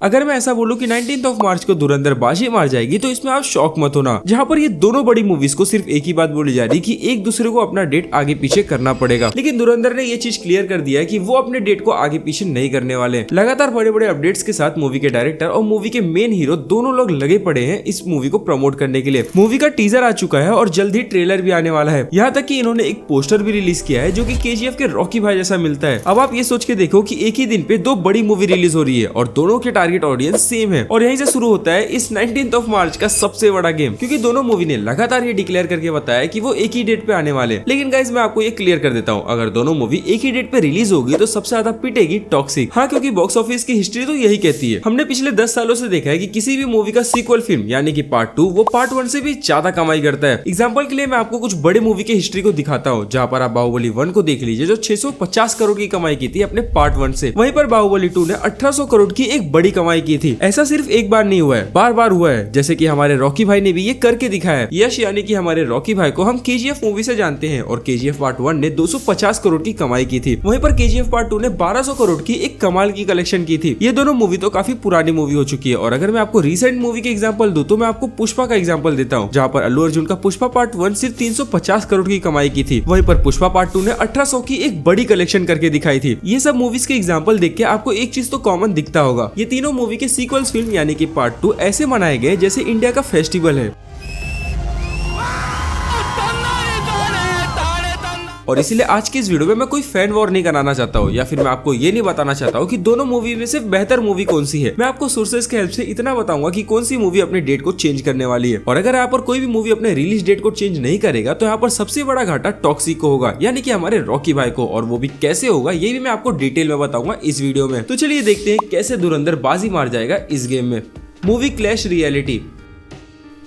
अगर मैं ऐसा बोलूं कि 19 मार्च को धुरंधर बाजी मार जाएगी तो इसमें आप शॉक मत होना, जहां पर ये दोनों बड़ी मूवीज को सिर्फ एक ही बात बोली जा रही कि एक दूसरे को अपना डेट आगे पीछे करना पड़ेगा। लेकिन धुरंधर ने ये चीज क्लियर कर दिया है कि वो अपने डेट को आगे पीछे नहीं करने वाले। लगातार बड़े बड़े अपडेट्स के साथ मूवी के डायरेक्टर और मूवी के मेन हीरो दोनों लोग लगे पड़े हैं इस मूवी को प्रमोट करने के लिए। मूवी का टीजर आ चुका है और जल्द ही ट्रेलर भी आने वाला है। यहाँ तक कि इन्होंने एक पोस्टर भी रिलीज किया है जो कि केजीएफ के रॉकी भाई जैसा मिलता है। अब आप ये सोच के देखो कि एक ही दिन पे दो बड़ी मूवी रिलीज हो रही है और दोनों के टारगेट ऑडियंस सेम है, और यहीं से शुरू होता है इस 19 मार्च का सबसे बड़ा गेम, क्योंकि दोनों मूवी ने लगातार ये डिक्लेयर करके बताया कि वो एक ही डेट पे आने वाले। लेकिन गाइस मैं आपको ये क्लियर कर देता हूँ, अगर दोनों मूवी एक ही डेट पे रिलीज होगी तो सबसे ज्यादा पिटेगी टॉक्सिक। हाँ, क्योंकि बॉक्स ऑफिस की हिस्ट्री तो यही कहती है। हमने पिछले 10 सालों से देखा है कि किसी भी मूवी का सीक्वल फिल्म यानी कि पार्ट 2 वो पार्ट 1 से भी ज्यादा कमाई करता है। एग्जांपल के लिए मैं आपको कुछ बड़े मूवी की हिस्ट्री को दिखाता हूँ, जहाँ पर आप बाहुबली 1 को देख लीजिए जो 650 करोड़ की कमाई की थी अपने पार्ट 1 से। वहीं पर बाहुबली 2 ने 1800 करोड़ की एक बड़ी कमाई की थी। ऐसा सिर्फ एक बार नहीं हुआ है, बार बार हुआ है, जैसे कि हमारे रॉकी भाई ने भी ये करके दिखाया है। यश यानी कि हमारे रॉकी भाई को हम केजीएफ मूवी से जानते हैं और केजीएफ पार्ट 1 ने 250 करोड़ की कमाई की थी। वहीं पर केजीएफ पार्ट 2 ने 1200 करोड़ की एक कमाल की कलेक्शन की थी। ये दोनों मूवी तो काफी पुरानी मूवी हो चुकी है। और अगर मैं आपको रिसेंट मूवी के एग्जांपल दूं तो मैं आपको पुष्पा का एग्जांपल देता हूं, जहां पर अल्लू अर्जुन का पुष्पा पार्ट 1 सिर्फ 350 करोड़ की कमाई की थी। वहीं पर पुष्पा पार्ट 2 ने 1800 की एक बड़ी कलेक्शन करके दिखाई थी। ये सब मूवीज के एग्जांपल देख के आपको एक चीज तो कॉमन दिखता होगा, ये तीनों मूवी के सीक्वल्स फिल्म यानी कि पार्ट 2 ऐसे मनाए गए जैसे इंडिया का फेस्टिवल है। और इसीलिए आज की इस वीडियो में मैं कोई फैन वॉर नहीं कराना चाहता हूँ, या फिर मैं आपको ये नहीं बताना चाहता हूँ कि दोनों मूवी में से बेहतर मूवी कौन सी है। मैं आपको सोर्सेज के हेल्प से इतना बताऊंगा कि कौन सी मूवी अपने डेट को चेंज करने वाली है। और अगर यहाँ पर कोई भी मूवी अपने रिलीज डेट को चेंज नहीं करेगा तो यहाँ पर सबसे बड़ा घाटा टॉक्सिक को होगा, यानी कि हमारे रॉकी भाई को। और वो भी कैसे होगा ये भी मैं आपको डिटेल में बताऊंगा इस वीडियो में। तो चलिए देखते हैं कैसे धुरंधर बाजी मार जाएगा इस गेम में। Movie clash reality.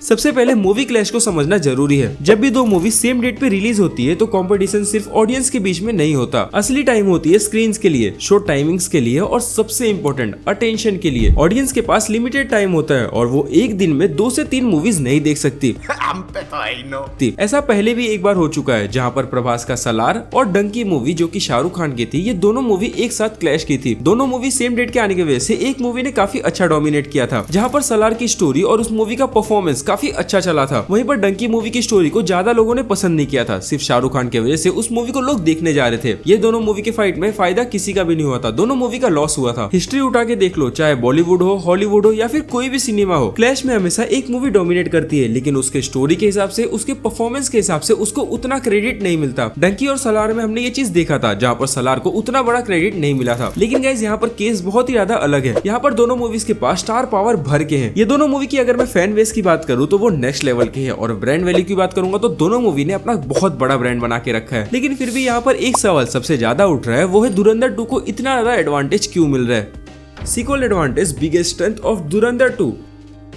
सबसे पहले मूवी क्लैश को समझना जरूरी है। जब भी दो मूवी सेम डेट पे रिलीज होती है तो कंपटीशन सिर्फ ऑडियंस के बीच में नहीं होता। असली टाइम होती है स्क्रीन के लिए, शो टाइमिंग्स के लिए और सबसे इम्पोर्टेंट अटेंशन के लिए। ऑडियंस के पास लिमिटेड टाइम होता है और वो एक दिन में 2 से 3 मूवीज नहीं देख सकती। ऐसा पहले भी एक बार हो चुका है, जहाँ पर प्रभास का सलार और डंकी मूवी जो कि शाहरुख खान की थी, ये दोनों मूवी एक साथ क्लैश की थी। दोनों मूवी सेम डेट के आने की वजह से एक मूवी ने काफी अच्छा डोमिनेट किया था, जहाँ पर सलार की स्टोरी और उस मूवी का परफॉर्मेंस काफी अच्छा चला था। वहीं पर डंकी मूवी की स्टोरी को ज्यादा लोगों ने पसंद नहीं किया था। सिर्फ शाहरुख खान की वजह से उस मूवी को लोग देखने जा रहे थे। ये दोनों मूवी के फाइट में फायदा किसी का भी नहीं हुआ था, दोनों मूवी का लॉस हुआ था। हिस्ट्री उठा के देख लो, चाहे बॉलीवुड हो, हॉलीवुड हो या फिर कोई भी सिनेमा हो, क्लैश में हमेशा एक मूवी डोमिनेट करती है, लेकिन उसके स्टोरी के हिसाब से, उसके परफॉर्मेंस के हिसाब से उसको उतना क्रेडिट नहीं मिलता। डंकी और सलार में हमने ये चीज देखा था, जहाँ पर सलार को उतना बड़ा क्रेडिट नहीं मिला था। लेकिन गाइस यहाँ पर केस बहुत ही ज्यादा अलग है। यहाँ पर दोनों मूवीज के पास स्टार पावर भर के हैं। ये दोनों मूवी की अगर मैं फैन बेस की बात करूँ तो वो नेक्स्ट लेवल की है, और ब्रांड वैल्यू की बात करूंगा तो दोनों मूवी ने अपना बहुत बड़ा ब्रांड बना के रखा है। लेकिन फिर भी यहाँ पर एक सवाल सबसे ज्यादा उठ रहा है, वो है धुरंधर 2 को इतना ज्यादा एडवांटेज क्यों मिल रहा है। Sequel advantage biggest strength of Dhurandhar 2।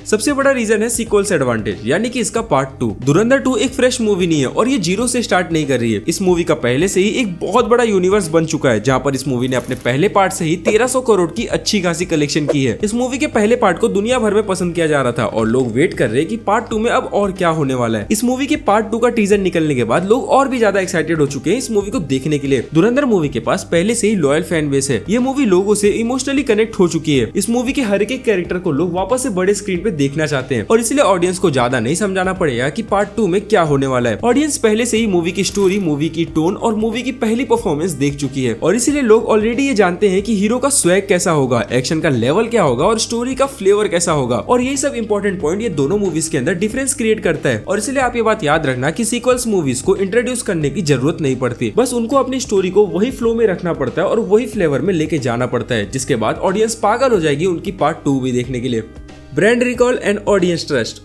सबसे बड़ा रीजन है सीक्वल्स एडवांटेज, यानी कि इसका पार्ट 2। धुरंधर 2 एक फ्रेश मूवी नहीं है और ये जीरो से स्टार्ट नहीं कर रही है। इस मूवी का पहले से ही एक बहुत बड़ा यूनिवर्स बन चुका है, जहाँ पर इस मूवी ने अपने पहले पार्ट से ही 1300 करोड़ की अच्छी खासी कलेक्शन की है। इस मूवी के पहले पार्ट को दुनिया भर में पसंद किया जा रहा था और लोग वेट कर रहे हैं कि पार्ट 2 में अब और क्या होने वाला है। इस मूवी के पार्ट 2 का टीजर निकलने के बाद लोग और भी ज्यादा एक्साइटेड हो चुके हैं इस मूवी को देखने के लिए। धुरंधर मूवी के पास पहले से ही लॉयल फैन बेस है। ये मूवी लोगों से इमोशनली कनेक्ट हो चुकी है। इस मूवी के हर एक कैरेक्टर को लोग वापस से बड़े स्क्रीन पे देखना चाहते हैं, और इसलिए ऑडियंस को ज्यादा नहीं समझाना पड़ेगा कि पार्ट 2 में क्या होने वाला है। ऑडियंस पहले से ही मूवी की स्टोरी, मूवी की टोन और मूवी की पहली परफॉर्मेंस देख चुकी है, और इसीलिए लोग ऑलरेडी ये जानते हैं कि हीरो का स्वैग कैसा होगा, एक्शन का लेवल क्या होगा और स्टोरी का फ्लेवर कैसा होगा। और यही सब इंपॉर्टेंट पॉइंट ये दोनों मूवीज के अंदर डिफरेंस क्रिएट करता है। और इसलिए आप ये बात याद रखना कि सीक्वल्स मूवीज को इंट्रोड्यूस करने की जरूरत नहीं पड़ती, बस उनको अपनी स्टोरी को वही फ्लो में रखना पड़ता है और वही फ्लेवर में लेके जाना पड़ता है, जिसके बाद ऑडियंस पागल हो जाएगी उनकी पार्ट 2 भी देखने के लिए। Brand recall and audience trust.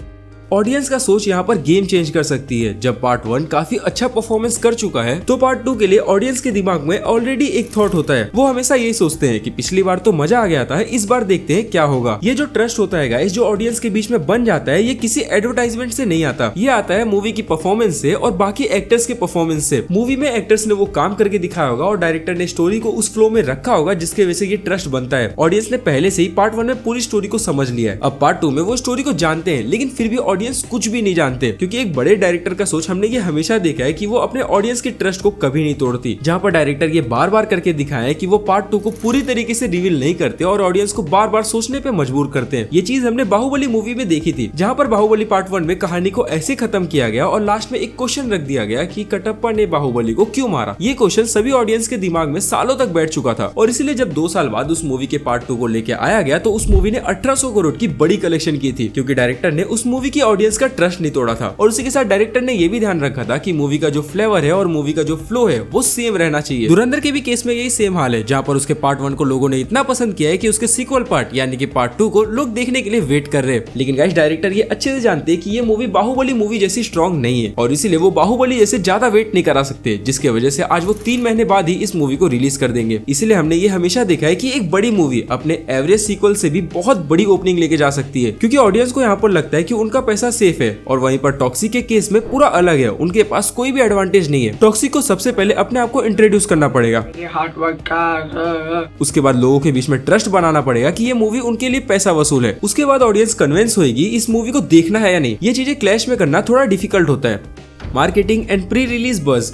Audience का सोच यहाँ पर गेम चेंज कर सकती है। जब पार्ट 1 काफी अच्छा परफॉर्मेंस कर चुका है तो पार्ट 2 के लिए ऑडियंस के दिमाग में ऑलरेडी एक थॉट होता है। वो हमेशा यही सोचते हैं कि पिछली बार तो मजा आ गया था, इस बार देखते हैं क्या होगा। ये जो ट्रस्ट होता है गाइस, जो ऑडियंस के बीच में बन जाता है, ये किसी एडवर्टाइजमेंट से नहीं आता, ये आता है मूवी की परफॉर्मेंस से और बाकी एक्टर्स के परफॉर्मेंस से। मूवी में एक्टर्स ने वो काम करके दिखाया होगा और डायरेक्टर ने स्टोरी को उस फ्लो में रखा होगा, जिसके वजह से ये ट्रस्ट बनता है। ऑडियंस ने पहले से ही पार्ट 1 में पूरी स्टोरी को समझ लिया है, अब पार्ट 2 में वो स्टोरी को जानते हैं, लेकिन फिर भी ऑडियंस कुछ भी नहीं जानते, क्योंकि एक बड़े डायरेक्टर का सोच हमने ये हमेशा देखा है कि वो अपने ऑडियंस के ट्रस्ट को कभी नहीं तोड़ती। जहाँ पर डायरेक्टर ये बार बार करके दिखाया है कि वो पार्ट 2 को पूरी तरीके से रिवील नहीं करते और ऑडियंस को बार बार सोचने पे मजबूर करते हैं। ये चीज हमने बाहुबली मूवी में देखी थी, जहाँ पर बाहुबली पार्ट 1 में कहानी को ऐसे खत्म किया गया और लास्ट में एक क्वेश्चन रख दिया गया कि कटप्पा ने बाहुबली को क्यों मारा। ये क्वेश्चन सभी ऑडियंस के दिमाग में सालों तक बैठ चुका था और इसीलिए जब 2 साल बाद उस मूवी के पार्ट 2 को लेके आया गया तो उस मूवी ने 1800 करोड़ की बड़ी कलेक्शन की थी, क्योंकि डायरेक्टर ने उस मूवी की ऑडियंस का ट्रस्ट नहीं तोड़ा था। और उसी के साथ डायरेक्टर ने ये भी ध्यान रखा था कि मूवी का जो फ्लेवर है और मूवी का जो फ्लो है वो सेम रहना चाहिए। धुरंधर के भी केस में यही सेम हाल है, जहाँ पर उसके पार्ट 1 को लोगों ने इतना पसंद किया है कि उसके सीक्वल पार्ट यानी कि पार्ट 2 को लोग देखने के लिए वेट कर रहे हैं। लेकिन गाइस डायरेक्टर ये अच्छे से जानते हैं कि ये मूवी बाहुबली मूवी जैसी स्ट्रॉन्ग नहीं है और इसीलिए वो बाहुबली जैसे ज्यादा वेट नहीं करा सकते, जिसके वजह से आज वो 3 महीने बाद ही इस मूवी को रिलीज कर देंगे। इसलिए हमने ये हमेशा देखा है कि एक बड़ी मूवी अपने एवरेज सीक्वल से भी बहुत बड़ी ओपनिंग लेके जा सकती है, क्योंकि ऑडियंस को यहाँ पर लगता है कि उनका पैसा सेफ है। और वहीं पर टॉक्सिक के केस में पूरा अलग है, उनके पास कोई भी एडवांटेज नहीं है। टॉक्सिक को सबसे पहले अपने आप को इंट्रोड्यूस करना पड़ेगा, उसके बाद लोगों के बीच में ट्रस्ट बनाना पड़ेगा कि ये मूवी उनके लिए पैसा वसूल है। उसके बाद ऑडियंस कन्विंस होगी इस मूवी को देखना है या नहीं। ये चीजें क्लैश में करना थोड़ा डिफिकल्ट होता है। Marketing and pre release buzz.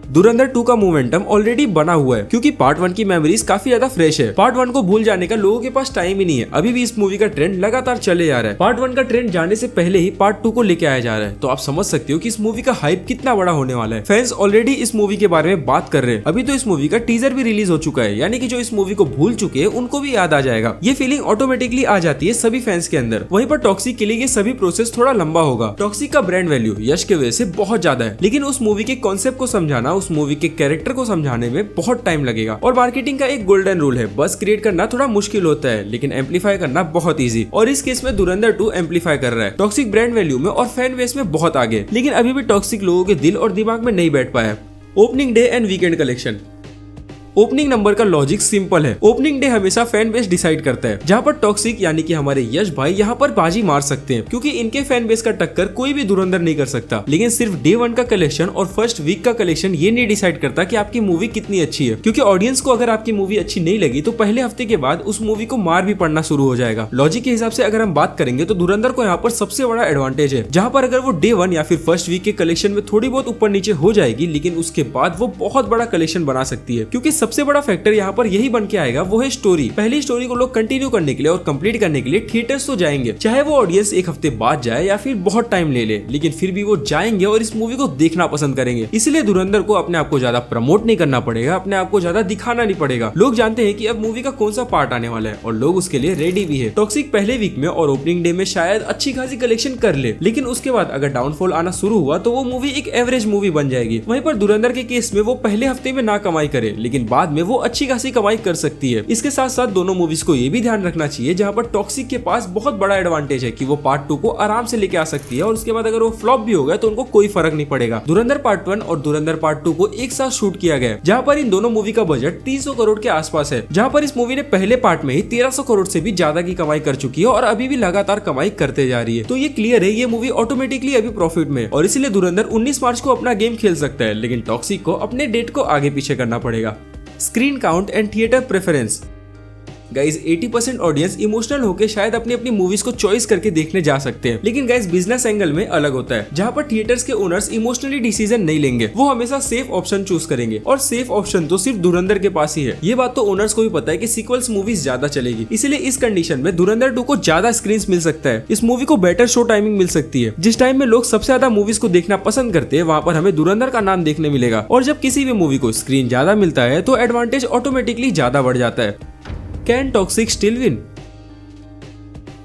धुरंधर 2 का मोमेंटम ऑलरेडी बना हुआ है, क्योंकि पार्ट 1 की मेमोरीज काफी ज्यादा फ्रेश है। पार्ट 1 को भूल जाने का लोगों के पास टाइम ही नहीं है। अभी भी इस मूवी का ट्रेंड लगातार चले जा रहा है। पार्ट 1 का ट्रेंड जाने से पहले ही पार्ट 2 को लेके आया जा रहा है, तो आप समझ सकते हो कि इस मूवी का हाइप कितना बड़ा होने वाला है। फैंस ऑलरेडी इस मूवी के बारे में बात कर रहे हैं। अभी तो इस मूवी का टीजर भी रिलीज हो चुका है, यानी कि जो इस मूवी को भूल चुके हैं उनको भी याद आ जाएगा। ये फीलिंग ऑटोमेटिकली आ जाती है सभी फैंस के अंदर। वहीं पर टॉक्सिक के लिए ये सभी प्रोसेस थोड़ा लंबा होगा। टॉक्सिक का ब्रांड वैल्यू यश के वजह से बहुत ज्यादा है, लेकिन उस मूवी के कॉन्सेप्ट को समझाना, उस मूवी के कैरेक्टर को समझाने में बहुत टाइम लगेगा। और मार्केटिंग का एक गोल्डन रूल है, बस क्रिएट करना थोड़ा मुश्किल होता है लेकिन एम्पलीफाई करना बहुत इजी। और इस केस में धुरंधर 2 एम्पलीफाई कर रहा है। टॉक्सिक ब्रांड वैल्यू में और फैन बेस में बहुत आगे, लेकिन अभी भी टॉक्सिक लोगों के दिल और दिमाग में नहीं बैठ पाया। Opening day and weekend collection. Opening number का लॉजिक सिंपल है। ओपनिंग डे हमेशा फैन बेस डिसाइड करता है, जहाँ पर टॉक्सिक यानी कि हमारे यश भाई यहाँ पर बाजी मार सकते हैं, क्योंकि इनके फैन बेस का टक्कर कोई भी धुरंधर नहीं कर सकता। लेकिन सिर्फ डे 1 का कलेक्शन और फर्स्ट वीक का कलेक्शन ये नहीं डिसाइड करता कि आपकी मूवी कितनी अच्छी है, क्योंकि ऑडियंस को अगर आपकी मूवी अच्छी नहीं लगी तो पहले हफ्ते के बाद उस मूवी को मार भी पड़ना शुरू हो जाएगा। लॉजिक के हिसाब से अगर हम बात करेंगे तो धुरंधर को यहाँ पर सबसे बड़ा एडवांटेज है, जहाँ पर अगर वो डे 1 या फिर फर्स्ट वीक के कलेक्शन में थोड़ी बहुत ऊपर नीचे हो जाएगी, लेकिन उसके बाद वो बहुत बड़ा कलेक्शन बना सकती है, क्योंकि सबसे बड़ा फैक्टर यहाँ पर यही बन के आएगा, वो है स्टोरी। पहली स्टोरी को लोग कंटिन्यू करने के लिए और कंप्लीट करने के लिए थिएटर्स तो जाएंगे, चाहे वो ऑडियंस एक हफ्ते बाद जाए या फिर बहुत टाइम ले ले, लेकिन फिर भी वो जाएंगे और इस मूवी को देखना पसंद करेंगे। इसलिए धुरंधर को अपने आप को ज्यादा प्रमोट नहीं करना पड़ेगा, अपने आप को ज्यादा दिखाना नहीं पड़ेगा। लोग जानते हैं कि अब मूवी का कौन सा पार्ट आने वाला है और लोग उसके लिए रेडी भी है। टॉक्सिक पहले वीक में और ओपनिंग डे में शायद अच्छी खासी कलेक्शन कर ले, लेकिन उसके बाद अगर डाउनफॉल आना शुरू हुआ तो वो मूवी एक एवरेज मूवी बन जाएगी। वहीं पर धुरंधर के केस में वो पहले हफ्ते में ना कमाई करे, लेकिन बाद में वो अच्छी खासी कमाई कर सकती है। इसके साथ साथ दोनों मूवीज को ये भी ध्यान रखना चाहिए, जहां पर टॉक्सिक के पास बहुत बड़ा एडवांटेज है कि वो पार्ट 2 को आराम से लेके आ सकती है और उसके बाद अगर वो फ्लॉप भी हो गया तो उनको कोई फर्क नहीं पड़ेगा। धुरंधर पार्ट 1 और धुरंधर पार्ट 2 को एक साथ शूट किया गया, जहां पर इन दोनों मूवी का बजट 300 करोड़ के आसपास है, जहां पर इस मूवी ने पहले पार्ट में ही 1300 करोड़ से भी ज्यादा की कमाई कर चुकी है और अभी भी लगातार कमाई करते जा रही है। तो ये क्लियर है ये मूवी ऑटोमेटिकली अभी प्रॉफिट में, और इसीलिए धुरंधर 19 मार्च को अपना गेम खेल सकता है, लेकिन टॉक्सिक को अपने डेट को आगे पीछे करना पड़ेगा। Screen count and theatre preference. Guys 80% audience emotional होकर शायद अपनी अपनी मूवीज को चॉइस करके देखने जा सकते हैं, लेकिन गाइज बिजनेस एंगल में अलग होता है, जहाँ पर थिएटर्स के ओनर्स इमोशनली डिसीजन नहीं लेंगे। वो हमेशा सेफ ऑप्शन चूज करेंगे, और सेफ ऑप्शन तो सिर्फ धुरंधर के पास ही है। ये बात तो ओनर्स को भी पता है कि सीक्वल्स मूवीज ज्यादा चलेगी, इसीलिए इस कंडीशन में धुरंधर 2 को ज्यादा स्क्रीन मिल सकता है। इस मूवी को बेटर शो टाइमिंग मिल सकती है। जिस टाइम में लोग सबसे ज्यादा मूवीज को देखना पसंद करते हैं, वहाँ पर हमें धुरंधर का नाम देखने मिलेगा, और जब किसी भी मूवी को स्क्रीन ज्यादा मिलता है तो एडवांटेज ऑटोमेटिकली ज्यादा बढ़ जाता है। Can toxic still win?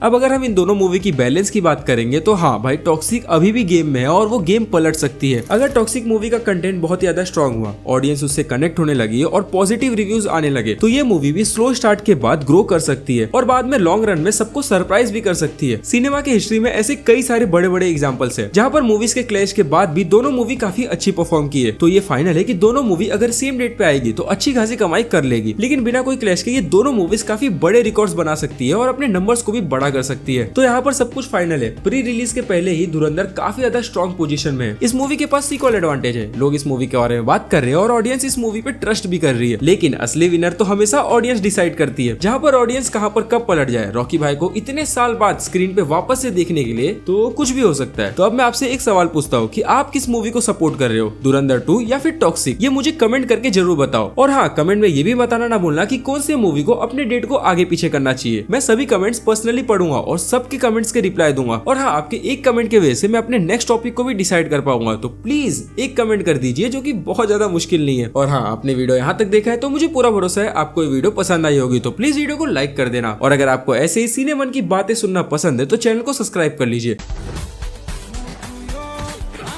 अब अगर हम इन दोनों मूवी की बैलेंस की बात करेंगे तो हाँ भाई, टॉक्सिक अभी भी गेम में है और वो गेम पलट सकती है। अगर टॉक्सिक मूवी का कंटेंट बहुत ज्यादा स्ट्रॉन्ग हुआ, ऑडियंस उससे कनेक्ट होने लगी और पॉजिटिव रिव्यूज आने लगे, तो ये मूवी भी स्लो स्टार्ट के बाद ग्रो कर सकती है और बाद में लॉन्ग रन में सबको सरप्राइज भी कर सकती है। सिनेमा की हिस्ट्री में ऐसे कई सारे बड़े बड़े एग्जाम्पल्स है, जहाँ पर मूवीज के क्लैश के बाद भी दोनों मूवी काफी अच्छी परफॉर्म की है। तो ये फाइनल है कि दोनों मूवी अगर सेम डेट पे आएगी तो अच्छी खासी कमाई कर लेगी, लेकिन बिना कोई क्लैश के ये दोनों मूवीज काफी बड़े रिकॉर्ड्स बना सकती है और अपने नंबर्स को भी बढ़ा खड़ा कर सकती है। तो यहाँ पर सब कुछ फाइनल है। प्री रिलीज के पहले ही धुरंधर काफी ज्यादा स्ट्रॉन्ग पोजीशन में है। इस मूवी के पास सीक्वल एडवांटेज है, लोग इस मूवी के बारे में बात कर रहे हैं और ऑडियंस इस मूवी पे ट्रस्ट भी कर रही है। लेकिन असली विनर तो हमेशा ऑडियंस डिसाइड करती है। जहाँ पर ऑडियंस कहाँ पर कब पलट जाए। रॉकी भाई को इतने साल बाद स्क्रीन पे वापस से देखने के लिए तो कुछ भी हो सकता है। तो अब मैं आपसे एक सवाल पूछता हूँ कि आप किस मूवी को सपोर्ट कर रहे हो, धुरंधर 2 या फिर टॉक्सिक? ये मुझे कमेंट करके जरूर बताओ। और हाँ, कमेंट में ये भी बताना ना भूलना कि कौन से मूवी को अपने डेट को आगे पीछे करना चाहिए। मैं सभी कमेंट्स पर्सनली पढ़ूंगा और सबके कमेंट्स के रिप्लाई दूंगा। और हाँ, आपके एक कमेंट की वजह से मैं अपने नेक्स्ट टॉपिक को भी डिसाइड कर पाऊंगा। तो प्लीज एक कमेंट कर दीजिए, जो कि बहुत ज्यादा मुश्किल नहीं है। और हाँ, आपने वीडियो यहाँ तक देखा है तो मुझे पूरा भरोसा है आपको ये वीडियो पसंद आई होगी। तो प्लीज वीडियो को लाइक कर देना और अगर आपको ऐसे ही सिनेमन की बातें सुनना पसंद है तो चैनल को सब्सक्राइब कर लीजिए।